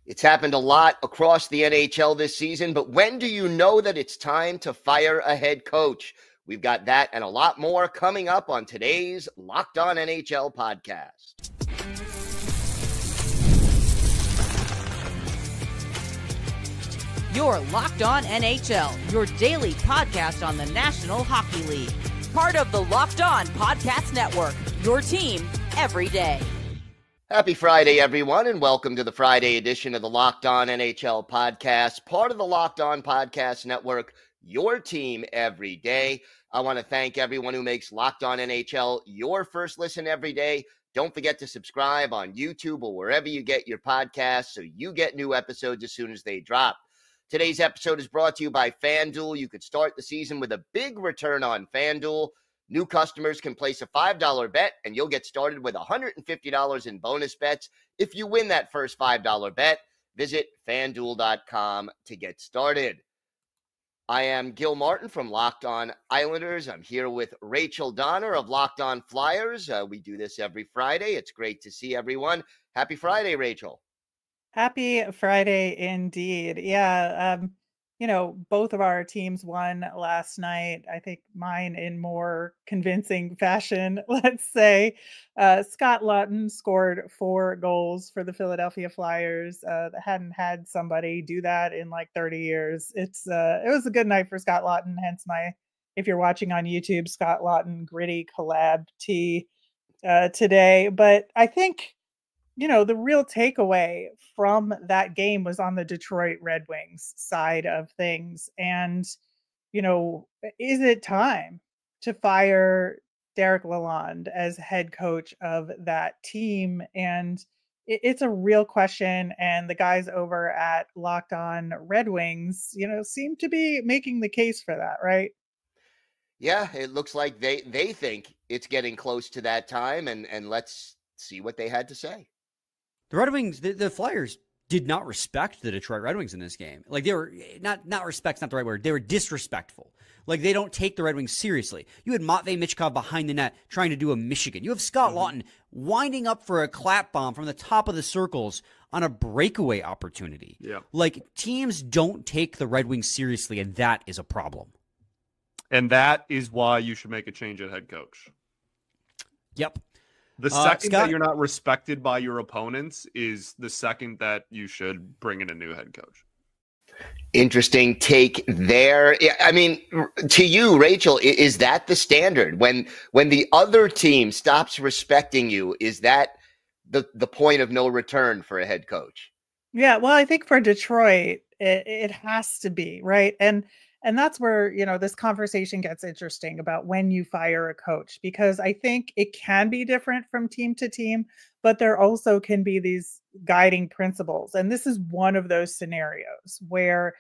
It's happened a lot across the NHL this season, but when do you know that it's time to fire a head coach? We've got that and a lot more coming up on today's Locked On NHL podcast. You're Locked On NHL, your daily podcast on the National Hockey League. Part of the Locked On Podcast Network, your team every day. Happy Friday, everyone, and welcome to the Friday edition of the Locked On NHL podcast, part of the Locked On Podcast Network, your team every day. I want to thank everyone who makes Locked On NHL your first listen every day. Don't forget to subscribe on YouTube or wherever you get your podcasts so you get new episodes as soon as they drop. Today's episode is brought to you by FanDuel. You could start the season with a big return on FanDuel. New customers can place a $5 bet, and you'll get started with $150 in bonus bets if you win that first $5 bet. Visit FanDuel.com to get started. I am Gil Martin from Locked On Islanders. I'm here with Rachel Donner of Locked On Flyers. We do this every Friday. It's great to see everyone. Happy Friday, Rachel. Happy Friday indeed. Yeah, both of our teams won last night. I think mine in more convincing fashion, let's say. Scott Laughton scored 4 goals for the Philadelphia Flyers. Hadn't had somebody do that in like 30 years. It was a good night for Scott Laughton, hence my, if you're watching on YouTube, Scott Laughton gritty collab tee today. But I think the real takeaway from that game was on the Detroit Red Wings side of things. And, is it time to fire Derek Lalonde as head coach of that team? And it's a real question. And the guys over at Locked On Red Wings, seem to be making the case for that, right? Yeah, it looks like they think it's getting close to that time. And let's see what they had to say. The Red Wings, the Flyers did not respect the Detroit Red Wings in this game. Like, they were not respect's not the right word. They were disrespectful. Like, they don't take the Red Wings seriously. You had Matvei Michkov behind the net trying to do a Michigan. You have Scott Laughton winding up for a clap bomb from the top of the circles on a breakaway opportunity. Yeah. Like, teams don't take the Red Wings seriously, and that is a problem. And that is why you should make a change at head coach. Yep. The second Scott, that you're not respected by your opponents is the second that you should bring in a new head coach. Interesting take there. I mean, to you, Rachel, is that the standard? When the other team stops respecting you, is that the point of no return for a head coach? Yeah, well, I think for Detroit, it has to be, right? And that's where, this conversation gets interesting about when you fire a coach, because I think it can be different from team to team, but there also can be these guiding principles. And this is one of those scenarios where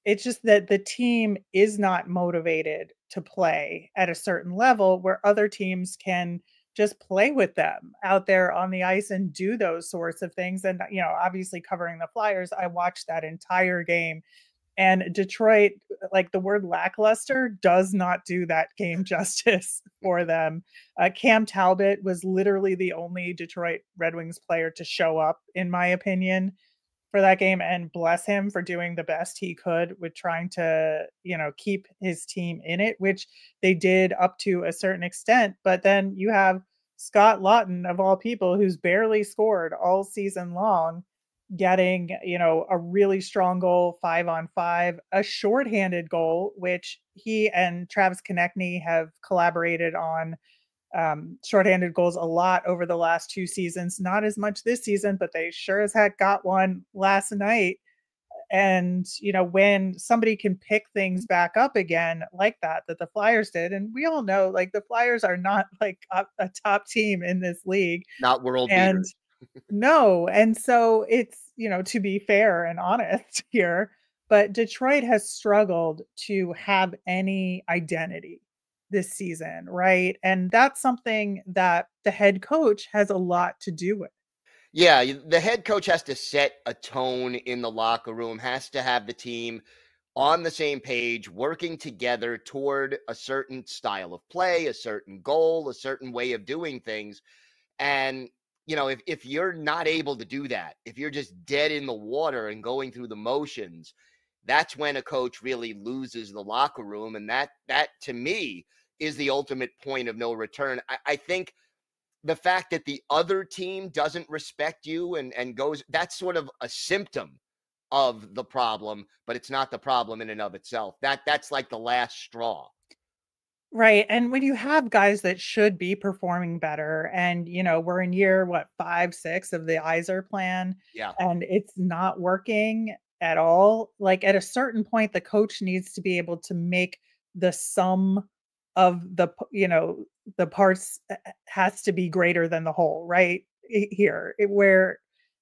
it's just that the team is not motivated to play at a certain level where other teams can just play with them out there on the ice and do those sorts of things. And, obviously covering the Flyers, I watched that entire game. And Detroit, like, the word lackluster does not do that game justice for them. Cam Talbot was literally the only Detroit Red Wings player to show up, in my opinion, for that game. And bless him for doing the best he could with trying to, keep his team in it, which they did up to a certain extent. But then you have Scott Laughton, of all people, who's barely scored all season long, getting, a really strong goal, 5-on-5, a shorthanded goal, which he and Travis Konechny have collaborated on shorthanded goals a lot over the last 2 seasons. Not as much this season, but they sure as heck got one last night. And, when somebody can pick things back up again like that the Flyers did, and we all know, like, the Flyers are not like a top team in this league. Not world beaters. No. And so it's, to be fair and honest here, but Detroit has struggled to have any identity this season, right? And that's something that the head coach has a lot to do with. Yeah, the head coach has to set a tone in the locker room, has to have the team on the same page, working together toward a certain style of play, a certain goal, a certain way of doing things. And if you're not able to do that, if you're just dead in the water and going through the motions, that's when a coach really loses the locker room. And that to me is the ultimate point of no return. I think the fact that the other team doesn't respect you and goes, that's sort of a symptom of the problem, but it's not the problem in and of itself. That's like the last straw. Right. And when you have guys that should be performing better, and we're in year 5, 6 of the Iser plan, Yeah. and it's not working at all. Like, at a certain point, the coach needs to be able to make the sum of the parts has to be greater than the whole, right? Where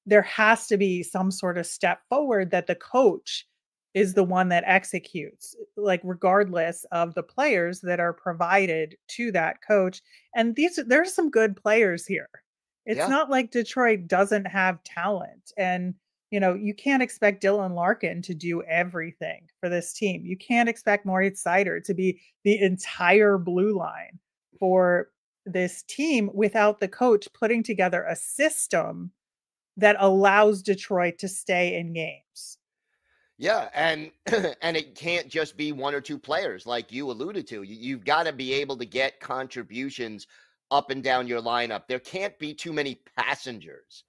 there has to be some sort of step forward that the coach is the one that executes, like, regardless of the players that are provided to that coach. And there's some good players here. It's Yeah. not like Detroit doesn't have talent. And, you can't expect Dylan Larkin to do everything for this team. You can't expect Moritz Seider to be the entire blue line for this team without the coach putting together a system that allows Detroit to stay in games. Yeah, and and it can't just be one or two players like you alluded to. You've got to be able to get contributions up and down your lineup. There can't be too many passengers.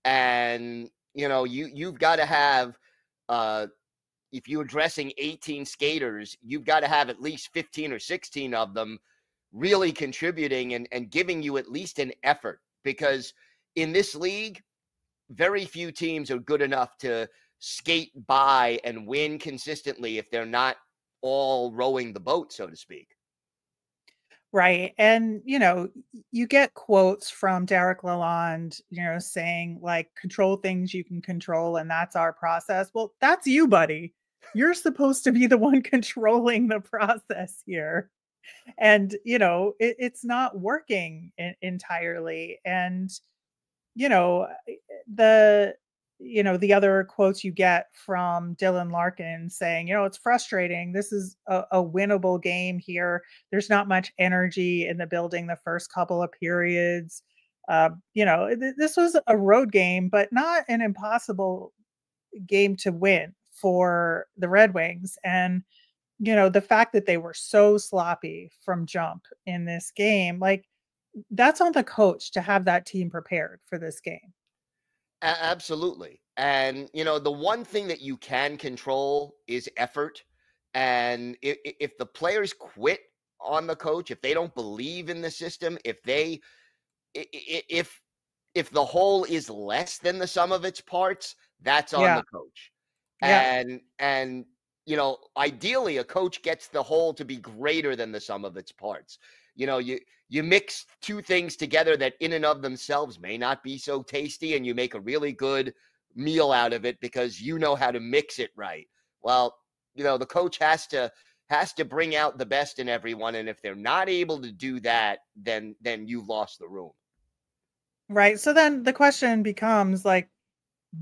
And you've got to have if you're dressing 18 skaters, you've got to have at least 15 or 16 of them really contributing and giving you at least an effort, because in this league, very few teams are good enough to skate by and win consistently if they're not all rowing the boat, so to speak. Right. And, you get quotes from Derek Lalonde, saying, like, control things you can control, and that's our process. Well, that's you, buddy. You're supposed to be the one controlling the process here. And, it's not working entirely. And, the other quotes you get from Dylan Larkin saying, it's frustrating. This is a winnable game here. There's not much energy in the building the first couple of periods. This was a road game, but not an impossible game to win for the Red Wings. And, the fact that they were so sloppy from jump in this game, like, that's on the coach to have that team prepared for this game. Absolutely. And, the one thing that you can control is effort. And if the players quit on the coach, if they don't believe in the system, if the whole is less than the sum of its parts, that's on the coach. Yeah. And ideally a coach gets the whole to be greater than the sum of its parts. You mix two things together that in and of themselves may not be so tasty, and you make a really good meal out of it because you know how to mix it right. Well, the coach has to bring out the best in everyone, and if they're not able to do that, then you've lost the room. Right. So then the question becomes, like,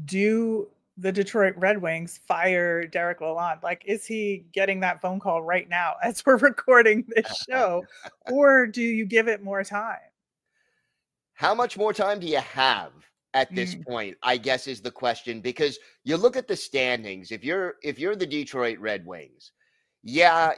do the Detroit Red Wings fire Derek Lalonde? Like, is he getting that phone call right now as we're recording this show? Or do you give it more time? How much more time do you have at this point, I guess, is the question, because you look at the standings. If you're the Detroit Red Wings, I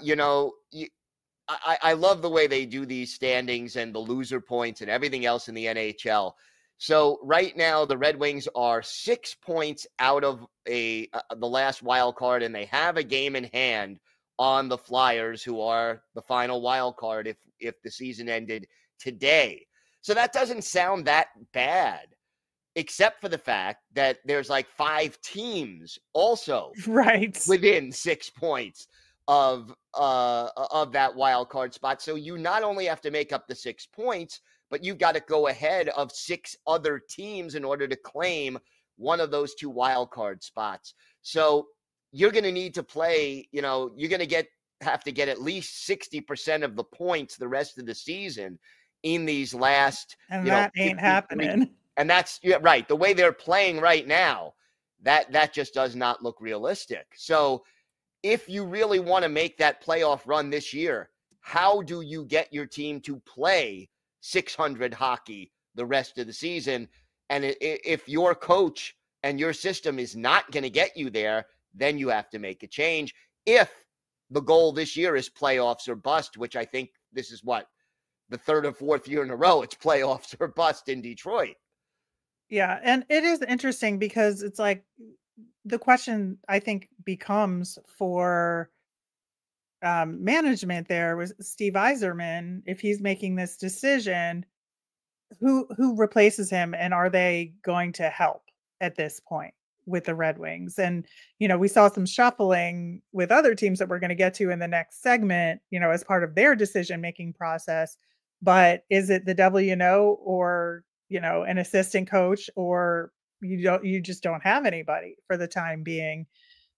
love the way they do these standings and the loser points and everything else in the NHL. So right now, the Red Wings are 6 points out of the last wild card, and they have a game in hand on the Flyers, who are the final wild card if the season ended today. So that doesn't sound that bad, except for the fact that there's like 5 teams also within 6 points of that wild card spot. So you not only have to make up the 6 points, but you've got to go ahead of 6 other teams in order to claim one of those 2 wild card spots. So you're going to need to play, you're going to have to get at least 60% of the points the rest of the season in these last, and that ain't happening. And that's right. The way they're playing right now, that just does not look realistic. So if you really want to make that playoff run this year, how do you get your team to play 600 hockey the rest of the season. And if your coach and your system is not going to get you there, then you have to make a change. If the goal this year is playoffs or bust, which I think this is what, the third or fourth year in a row, it's playoffs or bust in Detroit. Yeah. And it is interesting because it's like the question I think becomes for management there was Steve Yzerman, if he's making this decision, who replaces him, and are they going to help at this point with the Red Wings? And we saw some shuffling with other teams that we're going to get to in the next segment, as part of their decision making process. But is it the devil or an assistant coach, or you just don't have anybody for the time being?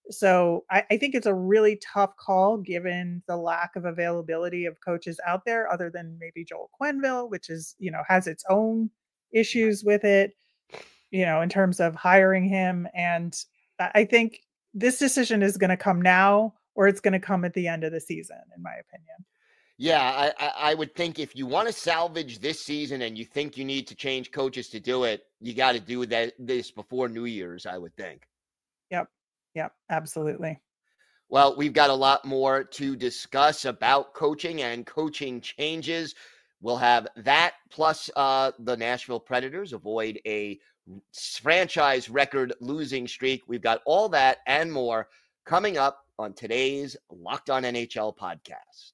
So I think it's a really tough call given the lack of availability of coaches out there, other than maybe Joel Quenneville, which is, has its own issues with it, in terms of hiring him. And I think this decision is going to come now, or it's going to come at the end of the season, in my opinion. Yeah, I would think if you want to salvage this season and you think you need to change coaches to do it, you got to do this before New Year's, I would think. Yep, absolutely. Well, we've got a lot more to discuss about coaching and coaching changes. We'll have that plus the Nashville Predators avoid a franchise record losing streak. We've got all that and more coming up on today's Locked On NHL podcast.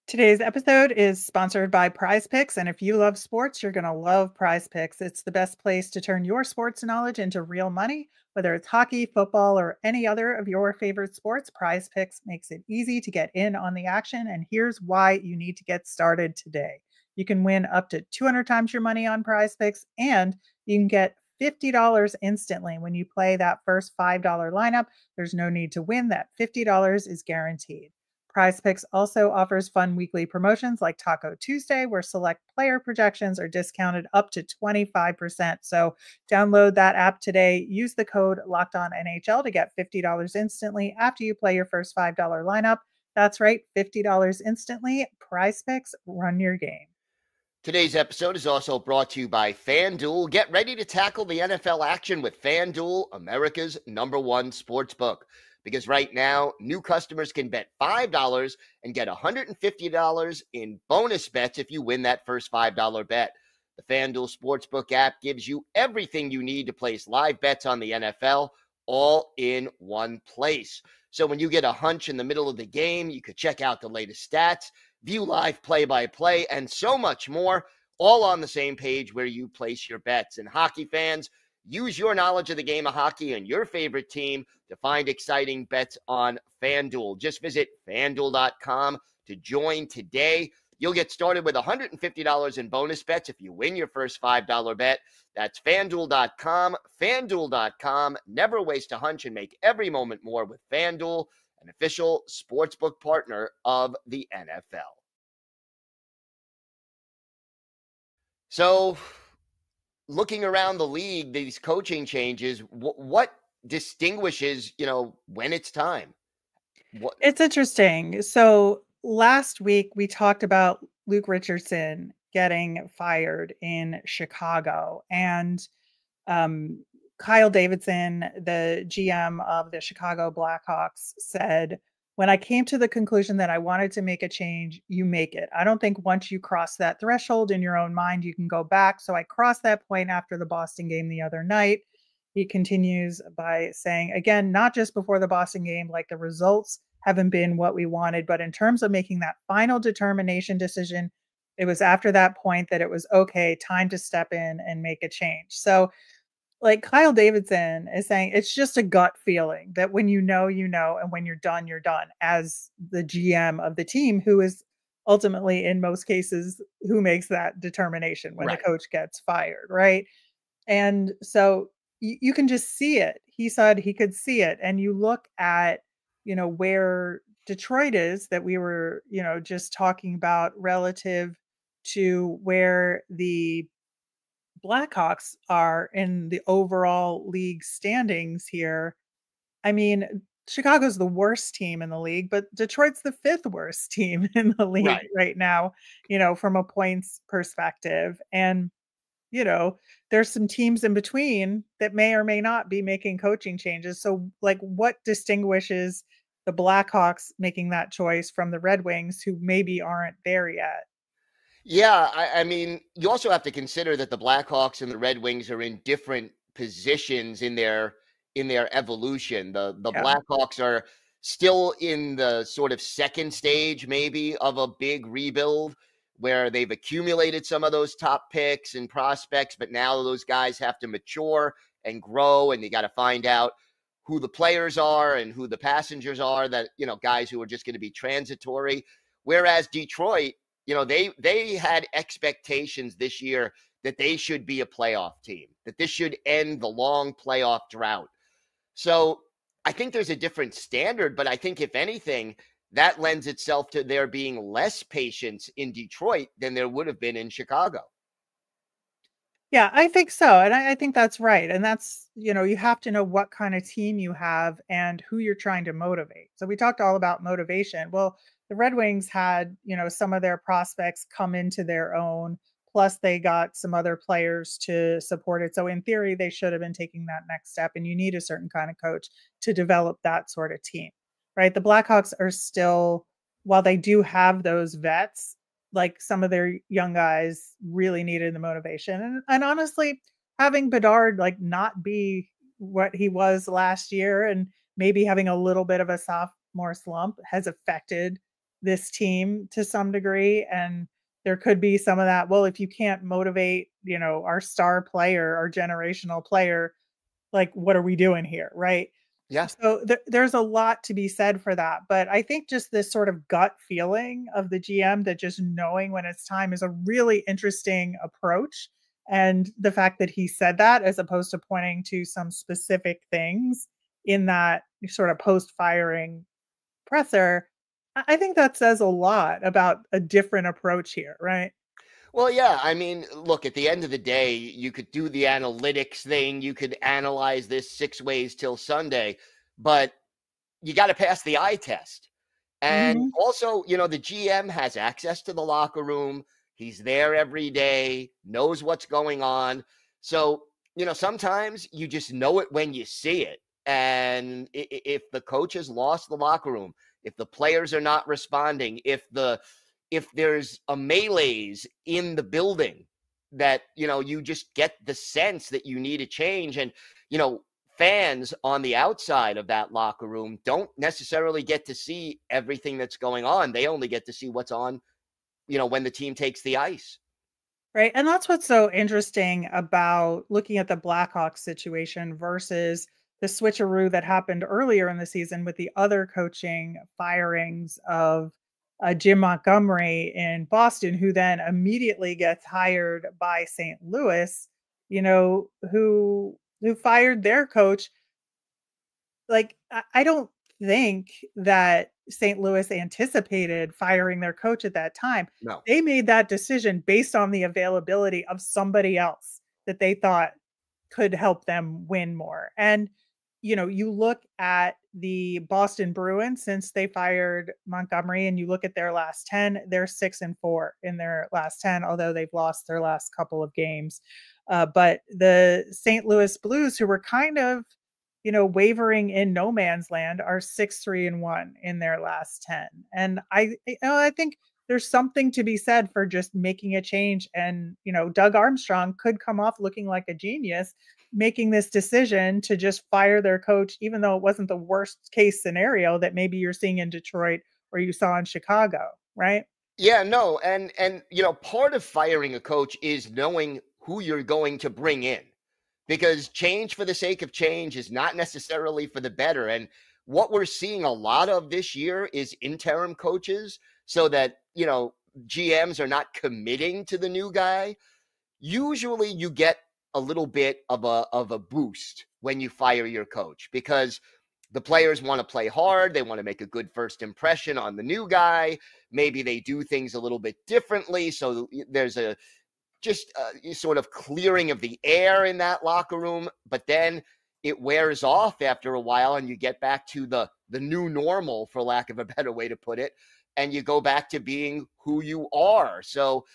Today's episode is sponsored by Prize Picks, and if you love sports, you're going to love Prize Picks. It's the best place to turn your sports knowledge into real money. Whether it's hockey, football, or any other of your favorite sports, Prize Picks makes it easy to get in on the action, and here's why you need to get started today. You can win up to 200 times your money on Prize Picks, and you can get $50 instantly when you play that first $5 lineup. There's no need to win. That $50 is guaranteed. Prize Picks also offers fun weekly promotions like Taco Tuesday, where select player projections are discounted up to 25%. So download that app today. Use the code LOCKEDONNHL to get $50 instantly after you play your first $5 lineup. That's right, $50 instantly. Prize Picks, run your game. Today's episode is also brought to you by FanDuel. Get ready to tackle the NFL action with FanDuel, America's #1 sportsbook. Because right now, new customers can bet $5 and get $150 in bonus bets if you win that first $5 bet. The FanDuel Sportsbook app gives you everything you need to place live bets on the NFL, all in one place. So when you get a hunch in the middle of the game, you could check out the latest stats, view live play-by-play, and so much more, all on the same page where you place your bets. And hockey fans, use your knowledge of the game of hockey and your favorite team to find exciting bets on FanDuel. Just visit FanDuel.com to join today. You'll get started with $150 in bonus bets if you win your first $5 bet. That's FanDuel.com. FanDuel.com. Never waste a hunch and make every moment more with FanDuel, an official sportsbook partner of the NFL. So, looking around the league, these coaching changes, what distinguishes, when it's time? It's interesting. So last week we talked about Luke Richardson getting fired in Chicago, and Kyle Davidson, the GM of the Chicago Blackhawks, said, when I came to the conclusion that I wanted to make a change, you make it. I don't think once you cross that threshold in your own mind, you can go back. So I crossed that point after the Boston game the other night. He continues by saying, again, not just before the Boston game, like the results haven't been what we wanted, but in terms of making that final determination decision, it was after that point that it was okay, time to step in and make a change. So like Kyle Davidson is saying, it's just a gut feeling that when you know, and when you're done, as the GM of the team, who is ultimately, in most cases, who makes that determination when the coach gets fired, right? And so you can just see it. He said he could see it. And you look at, where Detroit is, that we were, just talking about relative to where the Blackhawks are in the overall league standings here. I mean, Chicago's the worst team in the league, but Detroit's the 5th worst team in the league right now, from a points perspective. And, there's some teams in between that may or may not be making coaching changes. So, like, what distinguishes the Blackhawks making that choice from the Red Wings, who maybe aren't there yet? Yeah, I mean, you also have to consider that the Blackhawks and the Red Wings are in different positions in their evolution. The Yeah. Blackhawks are still in the sort of second stage, maybe, of a big rebuild where they've accumulated some of those top picks and prospects, but now those guys have to mature and grow, and you got to find out who the players are and who the passengers are, that, guys who are just going to be transitory. Whereas Detroit, they had expectations this year that they should be a playoff team, that this should end the long playoff drought. So I think there's a different standard, but I think if anything, that lends itself to there being less patience in Detroit than there would have been in Chicago. Yeah, I think so. And I think that's right. And that's, you have to know what kind of team you have and who you're trying to motivate. So we talked all about motivation. Well, the Red Wings had, some of their prospects come into their own, plus they got some other players to support it. So in theory, they should have been taking that next step. And you need a certain kind of coach to develop that sort of team, right? The Blackhawks are still, while they do have those vets, like some of their young guys really needed the motivation. And honestly, having Bedard like not be what he was last year and maybe having a little bit of a sophomore slump has affected this team to some degree. And there could be some of that. Well, if you can't motivate, our star player, our generational player, like, what are we doing here? Right. Yeah. So there's a lot to be said for that. But I think just this sort of gut feeling of the GM that just knowing when it's time is a really interesting approach. And the fact that he said that, as opposed to pointing to some specific things in that sort of post-firing presser, I think that says a lot about a different approach here, right? Well, yeah. I mean, look, at the end of the day, you could do the analytics thing. You could analyze this 6 ways till Sunday, but you got to pass the eye test. And also, the GM has access to the locker room. He's there every day, knows what's going on. So, sometimes you just know it when you see it. And if the coach has lost the locker room, if the players are not responding, if there's a melees in the building, that, you just get the sense that you need a change. And, fans on the outside of that locker room don't necessarily get to see everything that's going on. They only get to see what's on, when the team takes the ice. Right. And that's what's so interesting about looking at the Blackhawks situation versus the switcheroo that happened earlier in the season with the other coaching firings of Jim Montgomery in Boston, who then immediately gets hired by St. Louis, who fired their coach. Like, I don't think that St. Louis anticipated firing their coach at that time. No. They made that decision based on the availability of somebody else that they thought could help them win more. And, you look at the Boston Bruins since they fired Montgomery, and you look at their last 10, they're 6-4 in their last 10, although they've lost their last couple of games. But the St. Louis Blues, who were kind of, wavering in no man's land, are 6-3-1 in their last 10. And I think there's something to be said for just making a change. And, Doug Armstrong could come off looking like a genius, making this decision to just fire their coach, even though it wasn't the worst case scenario that maybe you're seeing in Detroit or you saw in Chicago, right? Yeah, no. And part of firing a coach is knowing who you're going to bring in, because change for the sake of change is not necessarily for the better. And what we're seeing a lot of this year is interim coaches, so that, GMs are not committing to the new guy. Usually you get a little bit of a boost when you fire your coach, because the players want to play hard. They want to make a good first impression on the new guy. Maybe they do things a little bit differently. So there's a sort of clearing of the air in that locker room. But then it wears off after a while and you get back to the new normal, for lack of a better way to put it, and you go back to being who you are. So,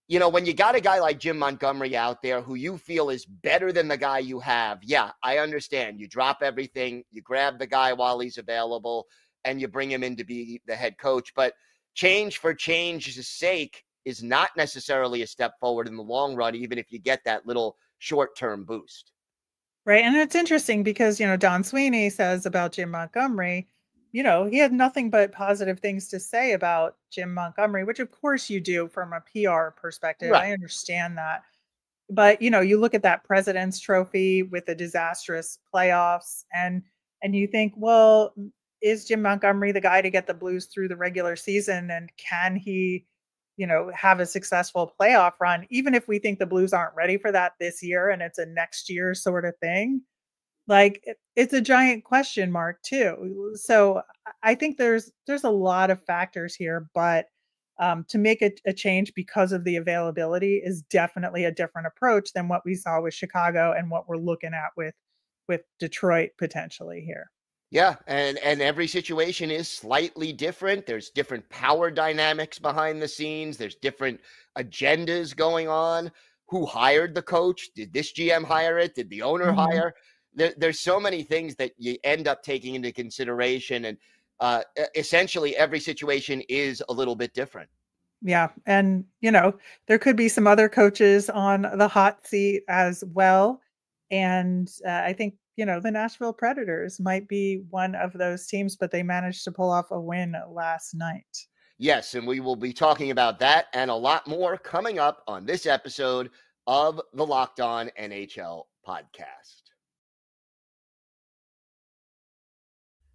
you know, when you got a guy like Jim Montgomery out there who you feel is better than the guy you have, yeah, I understand. You drop everything, you grab the guy while he's available, and you bring him in to be the head coach. But change for change's sake is not necessarily a step forward in the long run, even if you get that little short-term boost. Right. And it's interesting because, you know, Don Sweeney says about Jim Montgomery, you know, he had nothing but positive things to say about Jim Montgomery, which of course you do from a PR perspective. Right. I understand that. But, you know, you look at that President's Trophy with the disastrous playoffs and you think, well, is Jim Montgomery the guy to get the Blues through the regular season? And can he, you know, have a successful playoff run, even if we think the Blues aren't ready for that this year and it's a next year sort of thing? Like it's a giant question mark too. So I think there's a lot of factors here, but to make a change because of the availability is definitely a different approach than what we saw with Chicago and what we're looking at with Detroit potentially here. Yeah, and every situation is slightly different. There's different power dynamics behind the scenes. There's different agendas going on. Who hired the coach? Did this GM hire it? Did the owner hire? There's so many things that you end up taking into consideration, and essentially every situation is a little bit different. Yeah, and you know, there could be some other coaches on the hot seat as well, and I think, you know, the Nashville Predators might be one of those teams, but they managed to pull off a win last night. Yes, and we will be talking about that and a lot more coming up on this episode of the Locked On NHL podcast.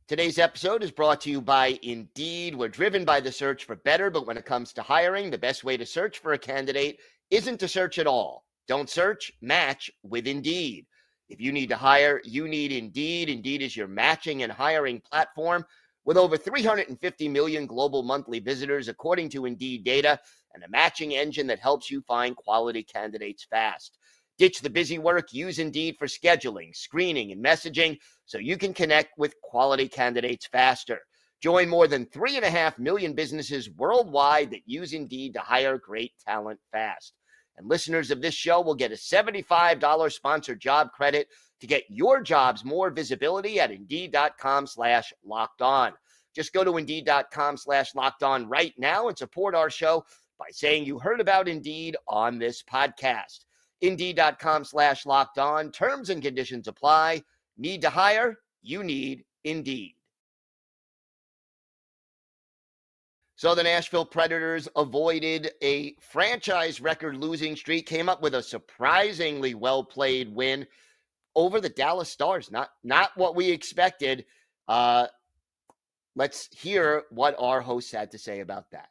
Today's episode is brought to you by Indeed. We're driven by the search for better, but when it comes to hiring, the best way to search for a candidate isn't to search at all. Don't search, match with Indeed. If you need to hire, you need Indeed. Indeed is your matching and hiring platform with over 350 million global monthly visitors, according to Indeed data, and a matching engine that helps you find quality candidates fast. Ditch the busy work. Use Indeed for scheduling, screening, and messaging so you can connect with quality candidates faster. Join more than 3.5 million businesses worldwide that use Indeed to hire great talent fast. And listeners of this show will get a $75 sponsored job credit to get your jobs more visibility at Indeed.com/lockedon. Just go to Indeed.com/lockedon right now and support our show by saying you heard about Indeed on this podcast. Indeed.com/lockedon. Terms and conditions apply. Need to hire? You need Indeed. So the Nashville Predators avoided a franchise record losing streak, came up with a surprisingly well-played win over the Dallas Stars. Not what we expected. Let's hear what our hosts had to say about that.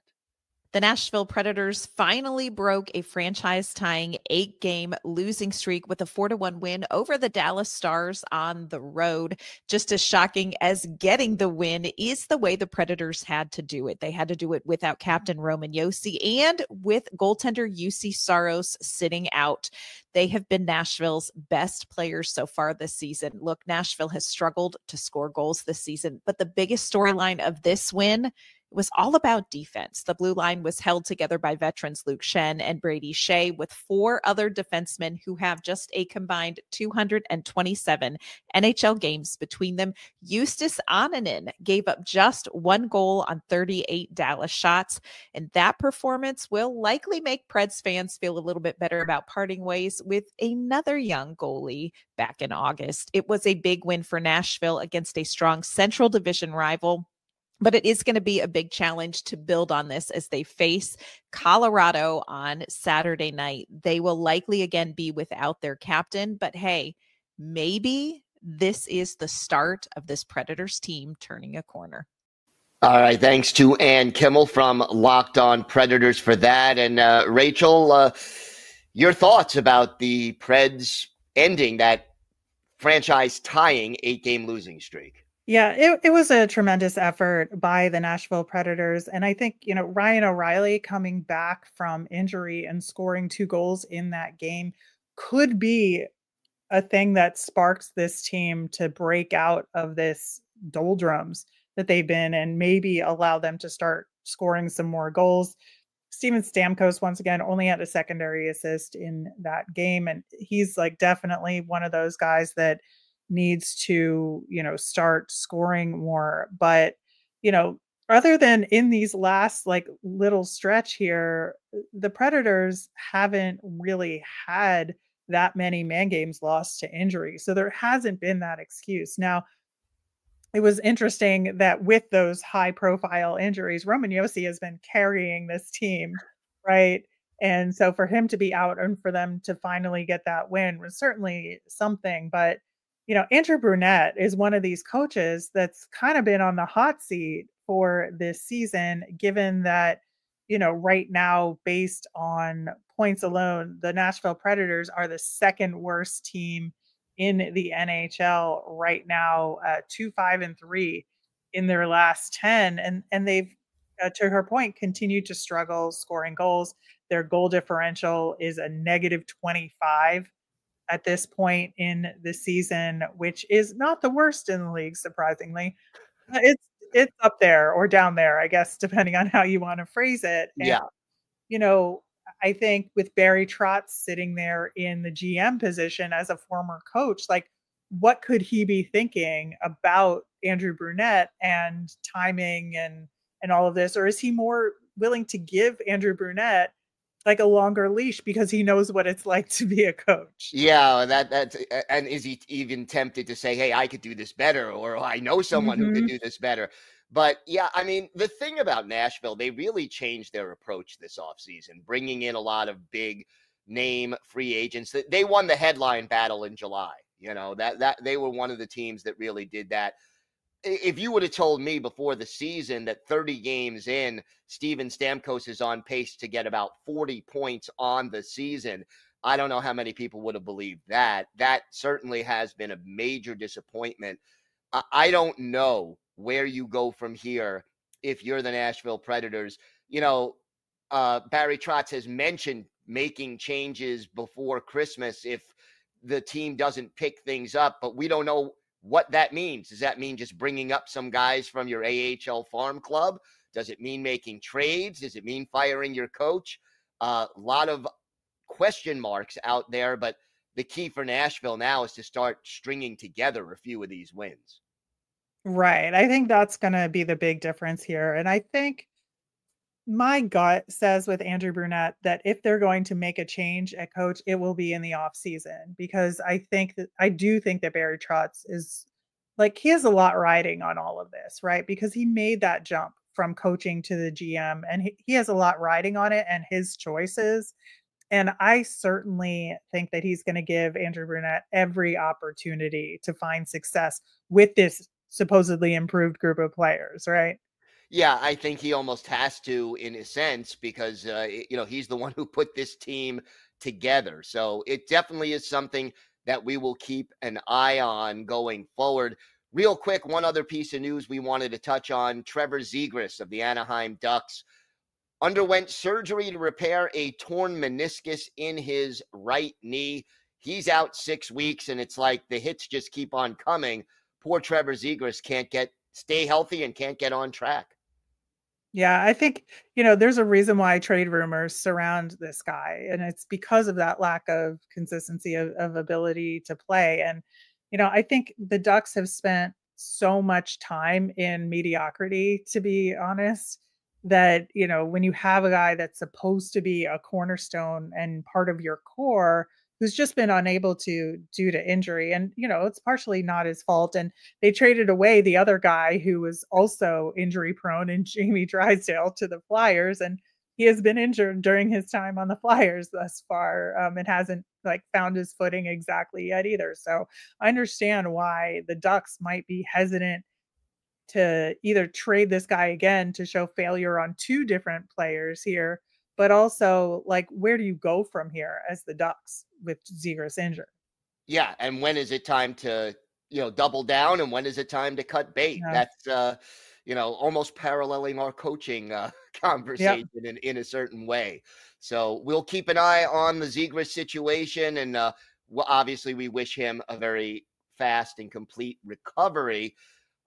The Nashville Predators finally broke a franchise-tying 8-game losing streak with a 4-1 win over the Dallas Stars on the road. Just as shocking as getting the win is the way the Predators had to do it. They had to do it without captain Roman Josi and with goaltender Juuse Saros sitting out. They have been Nashville's best players so far this season. Look, Nashville has struggled to score goals this season, but the biggest storyline of this win was all about defense. The blue line was held together by veterans Luke Schenn and Brady Shea, with 4 other defensemen who have just a combined 227 NHL games between them. Justus Annunen gave up just 1 goal on 38 Dallas shots, and that performance will likely make Preds fans feel a little bit better about parting ways with another young goalie back in August. It was a big win for Nashville against a strong Central Division rival, but it is going to be a big challenge to build on this as they face Colorado on Saturday night. They will likely again be without their captain, but hey, maybe this is the start of this Predators team turning a corner. All right, thanks to Ann Kimmel from Locked On Predators for that. And Rachel, your thoughts about the Preds ending that franchise-tying 8-game losing streak? Yeah, it was a tremendous effort by the Nashville Predators. And I think, you know, Ryan O'Reilly coming back from injury and scoring 2 goals in that game could be a thing that sparks this team to break out of this doldrums that they've been and maybe allow them to start scoring some more goals. Steven Stamkos, once again, only had a secondary assist in that game. And he's like definitely one of those guys that needs to, start scoring more. But, other than in these last like little stretch here, the Predators haven't really had that many man games lost to injury. So there hasn't been that excuse. Now, it was interesting that with those high profile injuries, Roman Josi has been carrying this team, right? And so for him to be out and for them to finally get that win was certainly something. But, Andrew Brunette is one of these coaches that's kind of been on the hot seat for this season, given that, right now, based on points alone, the Nashville Predators are the second worst team in the NHL right now, 2-5-3 in their last 10. And they've, to her point, continued to struggle scoring goals. Their goal differential is a -25 at this point in the season, which is not the worst in the league, surprisingly. It's up there or down there, I guess, depending on how you want to phrase it. And, Yeah. I think with Barry Trotz sitting there in the GM position as a former coach, like what could he be thinking about Andrew Brunette and timing and all of this? Or is he more willing to give Andrew Brunette like a longer leash because he knows what it's like to be a coach? Yeah, that's and is he even tempted to say, "Hey, I could do this better," or "I know someone who could do this better"? But yeah, I mean, the thing about Nashville, they really changed their approach this offseason, bringing in a lot of big name free agents. They won the headline battle in July. That they were one of the teams that really did that. If you would have told me before the season that 30 games in, Steven Stamkos is on pace to get about 40 points on the season, I don't know how many people would have believed that. That certainly has been a major disappointment. I don't know where you go from here if you're the Nashville Predators. Barry Trotz has mentioned making changes before Christmas if the team doesn't pick things up, but we don't know what that means. Does that mean just bringing up some guys from your AHL farm club? Does it mean making trades? Does it mean firing your coach? A lot of question marks out there, but the key for Nashville now is to start stringing together a few of these wins. Right. I think that's going to be the big difference here. And I think my gut says with Andrew Brunette that if they're going to make a change at coach, it will be in the off season, because I do think that Barry Trotz is like, he has a lot riding on all of this, right? Because he made that jump from coaching to the GM and he has a lot riding on it and his choices. And I certainly think that he's going to give Andrew Brunette every opportunity to find success with this supposedly improved group of players, right? Yeah, I think he almost has to, in a sense, because he's the one who put this team together. So it definitely is something that we will keep an eye on going forward. Real quick, one other piece of news we wanted to touch on: Trevor Zegras of the Anaheim Ducks underwent surgery to repair a torn meniscus in his right knee. He's out 6 weeks, and it's like the hits just keep on coming. Poor Trevor Zegras can't stay healthy and can't get on track. Yeah, I think, there's a reason why trade rumors surround this guy, and it's because of that lack of consistency of ability to play. And, I think the Ducks have spent so much time in mediocrity, to be honest, that, when you have a guy that's supposed to be a cornerstone and part of your core who's just been unable to due to injury, and, it's partially not his fault. And they traded away the other guy who was also injury prone in Jamie Drysdale to the Flyers. And he has been injured during his time on the Flyers thus far. And hasn't found his footing exactly yet either. So I understand why the Ducks might be hesitant to either trade this guy again to show failure on two different players here, but also where do you go from here as the Ducks with Zegras injured? Yeah, and when is it time to double down, and when is it time to cut bait? Yeah. That's almost paralleling our coaching conversation in a certain way. So we'll keep an eye on the Zegras situation, and Well, obviously, we wish him a very fast and complete recovery.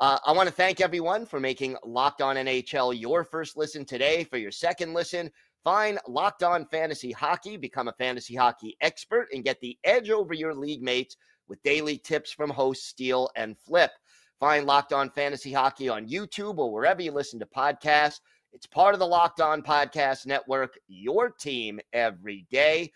I want to thank everyone for making Locked On NHL your first listen today. For your second listen, find Locked On Fantasy Hockey, become a fantasy hockey expert, and get the edge over your league mates with daily tips from hosts Steele and Flip. Find Locked On Fantasy Hockey on YouTube or wherever you listen to podcasts. It's part of the Locked On Podcast Network, your team every day.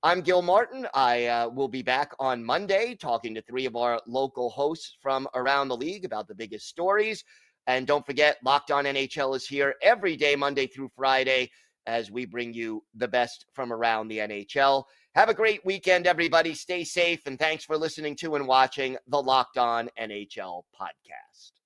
I'm Gil Martin. I will be back on Monday talking to 3 of our local hosts from around the league about the biggest stories. And don't forget, Locked On NHL is here every day, Monday through Friday, as we bring you the best from around the NHL. Have a great weekend, everybody. Stay safe, and thanks for listening to and watching the Locked On NHL podcast.